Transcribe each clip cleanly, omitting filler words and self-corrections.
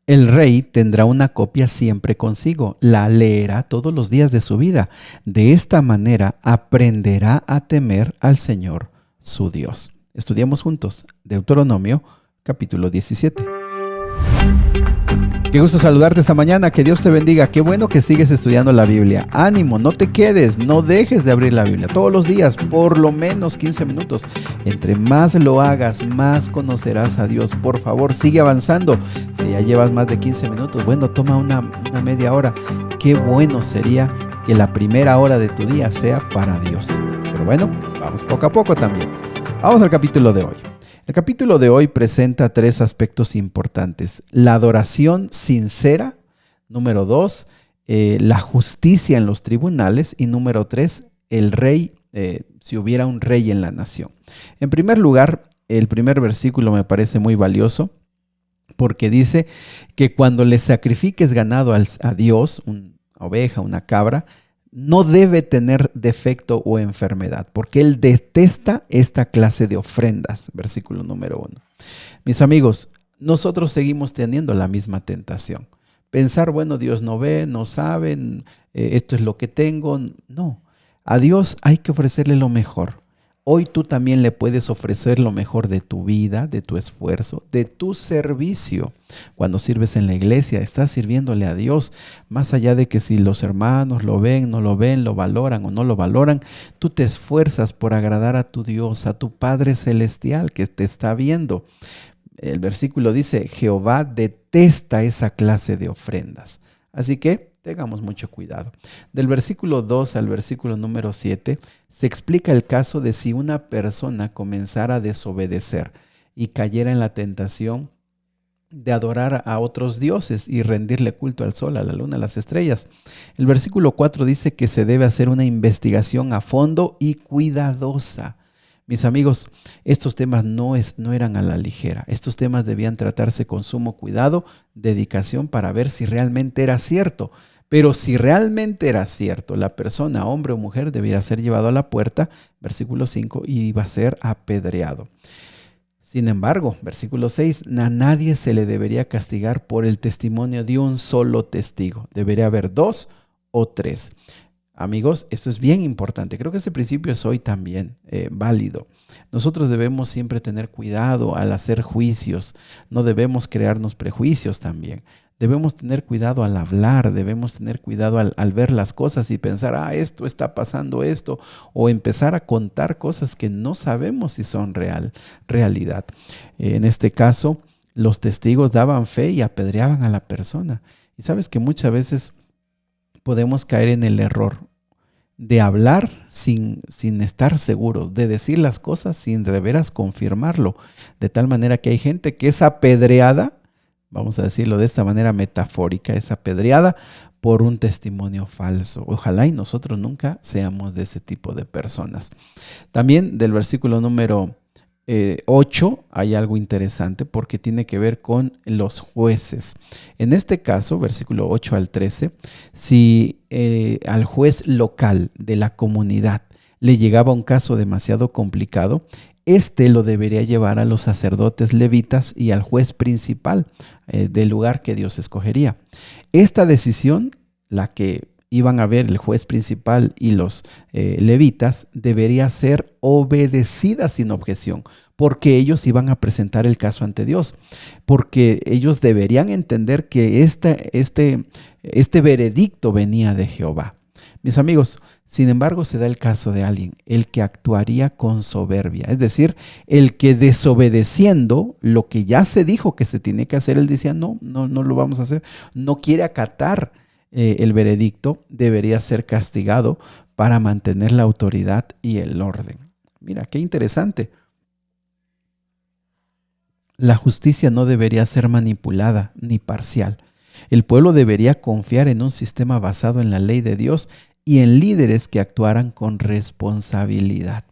El rey tendrá una copia siempre consigo, la leerá todos los días de su vida. De esta manera aprenderá a temer al Señor, su Dios. Estudiamos juntos Deuteronomio, capítulo 17. Qué gusto saludarte esta mañana, que Dios te bendiga, qué bueno que sigues estudiando la Biblia. Ánimo, no te quedes, no dejes de abrir la Biblia todos los días, por lo menos 15 minutos. Entre más lo hagas, más conocerás a Dios. Por favor, sigue avanzando. Si ya llevas más de 15 minutos, bueno, toma una media hora. Qué bueno sería que la primera hora de tu día sea para Dios. Pero bueno, vamos poco a poco también. Vamos al capítulo de hoy. El capítulo de hoy presenta 3 aspectos importantes. La adoración sincera, número 2, la justicia en los tribunales y número 3, el rey, si hubiera un rey en la nación. En primer lugar, el primer versículo me parece muy valioso porque dice que cuando le sacrifiques ganado a Dios, una oveja, una cabra, no debe tener defecto o enfermedad, porque Él detesta esta clase de ofrendas. Versículo número 1. Mis amigos, nosotros seguimos teniendo la misma tentación. Pensar, bueno, Dios no ve, no sabe, esto es lo que tengo. No, a Dios hay que ofrecerle lo mejor. Hoy tú también le puedes ofrecer lo mejor de tu vida, de tu esfuerzo, de tu servicio. Cuando sirves en la iglesia, estás sirviéndole a Dios. Más allá de que si los hermanos lo ven, no lo ven, lo valoran o no lo valoran, tú te esfuerzas por agradar a tu Dios, a tu Padre Celestial que te está viendo. El versículo dice, Jehová detesta esa clase de ofrendas. Así que tengamos mucho cuidado. Del versículo 2 al versículo número 7 se explica el caso de si una persona comenzara a desobedecer y cayera en la tentación de adorar a otros dioses y rendirle culto al sol, a la luna, a las estrellas. El versículo 4 dice que se debe hacer una investigación a fondo y cuidadosa. Mis amigos, estos temas no eran a la ligera. Estos temas debían tratarse con sumo cuidado, dedicación para ver si realmente era cierto. Pero si realmente era cierto, la persona, hombre o mujer, debiera ser llevado a la puerta, versículo 5, y iba a ser apedreado. Sin embargo, versículo 6, a nadie se le debería castigar por el testimonio de un solo testigo. Debería haber 2 o 3. Amigos, esto es bien importante. Creo que ese principio es hoy también válido. Nosotros debemos siempre tener cuidado al hacer juicios. No debemos crearnos prejuicios también. Debemos tener cuidado al hablar, debemos tener cuidado al ver las cosas y pensar, esto está pasando esto, o empezar a contar cosas que no sabemos si son realidad. En este caso, los testigos daban fe y apedreaban a la persona. Y sabes que muchas veces podemos caer en el error de hablar sin estar seguros, de decir las cosas sin de veras confirmarlo, de tal manera que hay gente que es apedreada, vamos a decirlo de esta manera metafórica, es apedreada por un testimonio falso. Ojalá y nosotros nunca seamos de ese tipo de personas. También del versículo número 8 hay algo interesante porque tiene que ver con los jueces. En este caso, versículo 8 al 13, si al juez local de la comunidad le llegaba un caso demasiado complicado, lo debería llevar a los sacerdotes levitas y al juez principal del lugar que Dios escogería. Esta decisión, la que iban a ver el juez principal y los levitas, debería ser obedecida sin objeción, porque ellos iban a presentar el caso ante Dios, porque ellos deberían entender que este veredicto venía de Jehová. Mis amigos, sin embargo, se da el caso de alguien, el que actuaría con soberbia, es decir, el que desobedeciendo lo que ya se dijo que se tiene que hacer, él decía, no lo vamos a hacer, no quiere acatar el veredicto, debería ser castigado para mantener la autoridad y el orden. Mira, qué interesante. La justicia no debería ser manipulada ni parcial. El pueblo debería confiar en un sistema basado en la ley de Dios y en líderes que actuaran con responsabilidad.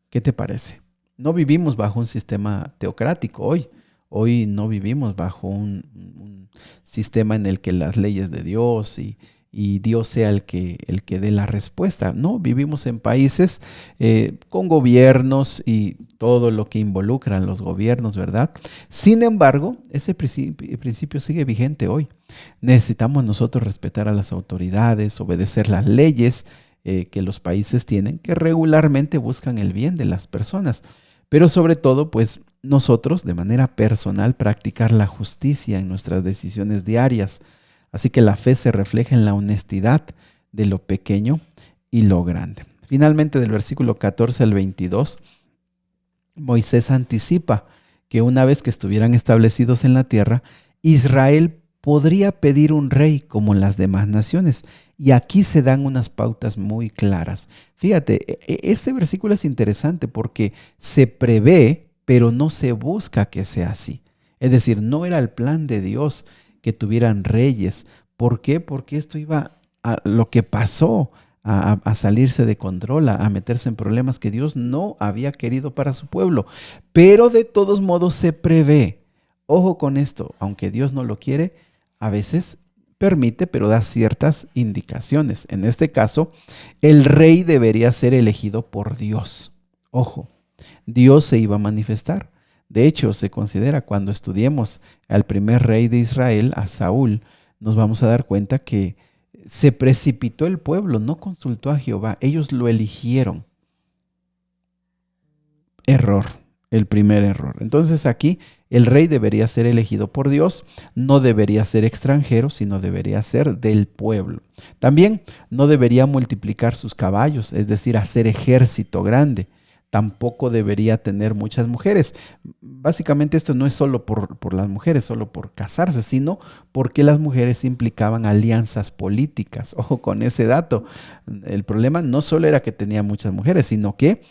¿Qué te parece? No vivimos bajo un sistema teocrático hoy. Hoy no vivimos bajo un sistema en el que las leyes de Dios y y Dios sea el que dé la respuesta. No, vivimos en países con gobiernos y todo lo que involucran los gobiernos, ¿verdad? Sin embargo, ese principio sigue vigente hoy. Necesitamos nosotros respetar a las autoridades, obedecer las leyes que los países tienen, que regularmente buscan el bien de las personas. Pero sobre todo, pues nosotros, de manera personal, practicar la justicia en nuestras decisiones diarias. Así que la fe se refleja en la honestidad de lo pequeño y lo grande. Finalmente, del versículo 14 al 22, Moisés anticipa que una vez que estuvieran establecidos en la tierra, Israel podría pedir un rey como las demás naciones. Y aquí se dan unas pautas muy claras. Fíjate, este versículo es interesante porque se prevé, pero no se busca que sea así. Es decir, no era el plan de Dios que tuvieran reyes. ¿Por qué? Porque esto iba a lo que pasó, a salirse de control, a meterse en problemas que Dios no había querido para su pueblo. Pero de todos modos se prevé. Ojo con esto, aunque Dios no lo quiere, a veces permite, pero da ciertas indicaciones. En este caso, el rey debería ser elegido por Dios. Ojo, Dios se iba a manifestar. De hecho, se considera cuando estudiemos al primer rey de Israel, a Saúl, nos vamos a dar cuenta que se precipitó el pueblo, no consultó a Jehová, ellos lo eligieron. Error, el primer error. Entonces aquí el rey debería ser elegido por Dios, no debería ser extranjero, sino debería ser del pueblo. También no debería multiplicar sus caballos, es decir, hacer ejército grande. Tampoco debería tener muchas mujeres. Básicamente esto no es solo por las mujeres, solo por casarse, sino porque las mujeres implicaban alianzas políticas. Ojo con ese dato. El problema no solo era que tenía muchas mujeres, sino que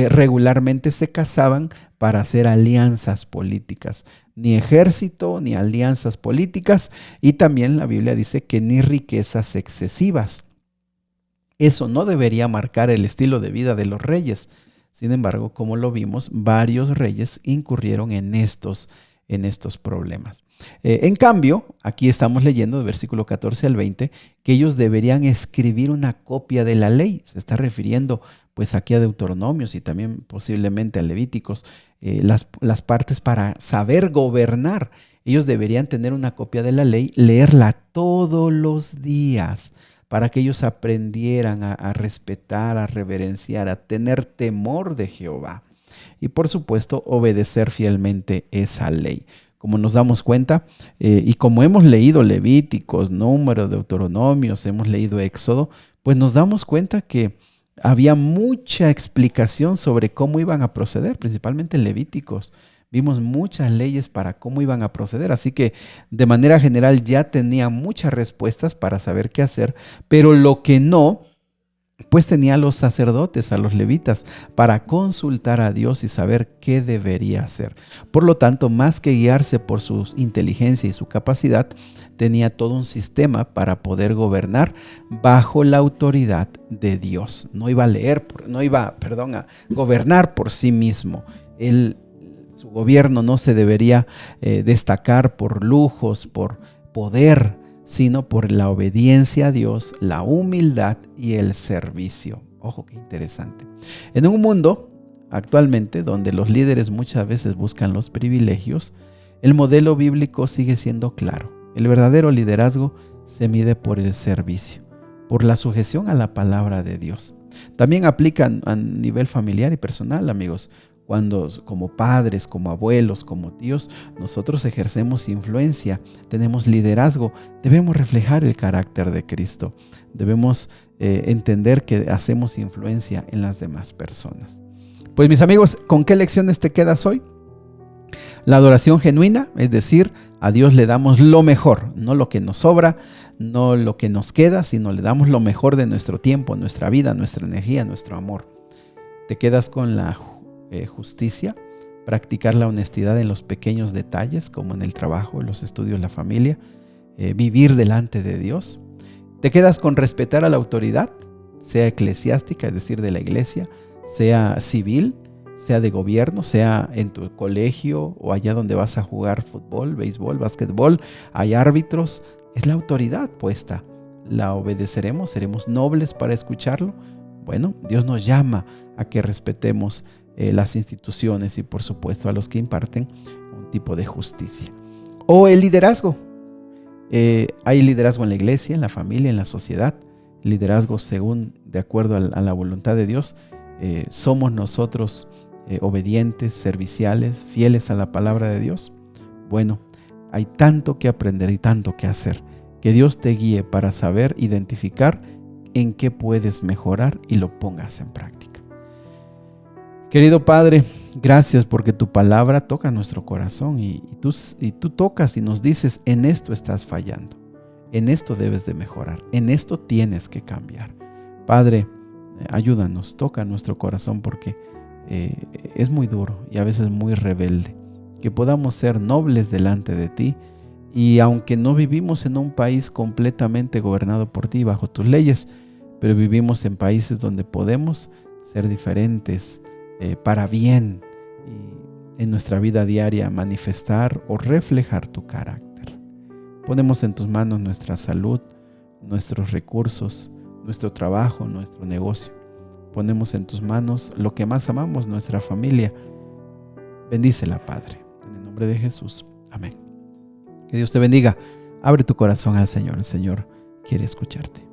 regularmente se casaban para hacer alianzas políticas. Ni ejército, ni alianzas políticas. Y también la Biblia dice que ni riquezas excesivas. Eso no debería marcar el estilo de vida de los reyes. Sin embargo, como lo vimos, varios reyes incurrieron en estos problemas. En cambio, aquí estamos leyendo del versículo 14 al 20 que ellos deberían escribir una copia de la ley. Se está refiriendo pues aquí a Deuteronomios y también posiblemente a Levíticos, las partes para saber gobernar. Ellos deberían tener una copia de la ley, leerla todos los días, para que ellos aprendieran a respetar, a reverenciar, a tener temor de Jehová. Y por supuesto, obedecer fielmente esa ley. Como nos damos cuenta, y como hemos leído Levíticos, Números, Deuteronomios, hemos leído Éxodo, pues nos damos cuenta que había mucha explicación sobre cómo iban a proceder, principalmente en Levíticos. Vimos muchas leyes para cómo iban a proceder, así que de manera general ya tenía muchas respuestas para saber qué hacer, pero lo que no, pues tenía a los sacerdotes, a los levitas, para consultar a Dios y saber qué debería hacer. Por lo tanto, más que guiarse por su inteligencia y su capacidad, tenía todo un sistema para poder gobernar bajo la autoridad de Dios. No iba a gobernar por sí mismo. Su gobierno no se debería destacar por lujos, por poder, sino por la obediencia a Dios, la humildad y el servicio. Ojo, qué interesante. En un mundo actualmente donde los líderes muchas veces buscan los privilegios, el modelo bíblico sigue siendo claro. El verdadero liderazgo se mide por el servicio, por la sujeción a la palabra de Dios. También aplica a nivel familiar y personal, amigos. Cuando como padres, como abuelos, como tíos, nosotros ejercemos influencia, tenemos liderazgo, debemos reflejar el carácter de Cristo. Debemos entender que hacemos influencia en las demás personas. Pues mis amigos, ¿con qué lecciones te quedas hoy? La adoración genuina, es decir, a Dios le damos lo mejor, no lo que nos sobra, no lo que nos queda, sino le damos lo mejor de nuestro tiempo, nuestra vida, nuestra energía, nuestro amor. Te quedas con la justicia, practicar la honestidad en los pequeños detalles, como en el trabajo, los estudios, la familia, vivir delante de Dios. Te quedas con respetar a la autoridad, sea eclesiástica, es decir, de la iglesia, sea civil, sea de gobierno, sea en tu colegio o allá donde vas a jugar fútbol, béisbol, básquetbol, hay árbitros, es la autoridad puesta. la obedeceremos, seremos nobles para escucharlo. Bueno, Dios nos llama a que respetemos las instituciones y por supuesto a los que imparten un tipo de justicia. O el liderazgo. Hay liderazgo en la iglesia, en la familia, en la sociedad. Liderazgo según, de acuerdo a la voluntad de Dios. ¿Somos nosotros obedientes, serviciales, fieles a la palabra de Dios? Bueno, hay tanto que aprender y tanto que hacer. Que Dios te guíe para saber identificar en qué puedes mejorar y lo pongas en práctica. Querido Padre, gracias porque tu palabra toca nuestro corazón y tú tocas y nos dices, en esto estás fallando, en esto debes de mejorar, en esto tienes que cambiar. Padre, ayúdanos, toca nuestro corazón porque es muy duro y a veces muy rebelde. Que podamos ser nobles delante de ti y aunque no vivimos en un país completamente gobernado por ti bajo tus leyes, pero vivimos en países donde podemos ser diferentes para bien y en nuestra vida diaria manifestar o reflejar tu carácter. Ponemos en tus manos nuestra salud, nuestros recursos, nuestro trabajo, nuestro negocio. Ponemos en tus manos lo que más amamos, nuestra familia. Bendícela, Padre. En el nombre de Jesús. Amén. Que Dios te bendiga. Abre tu corazón al Señor. El Señor quiere escucharte.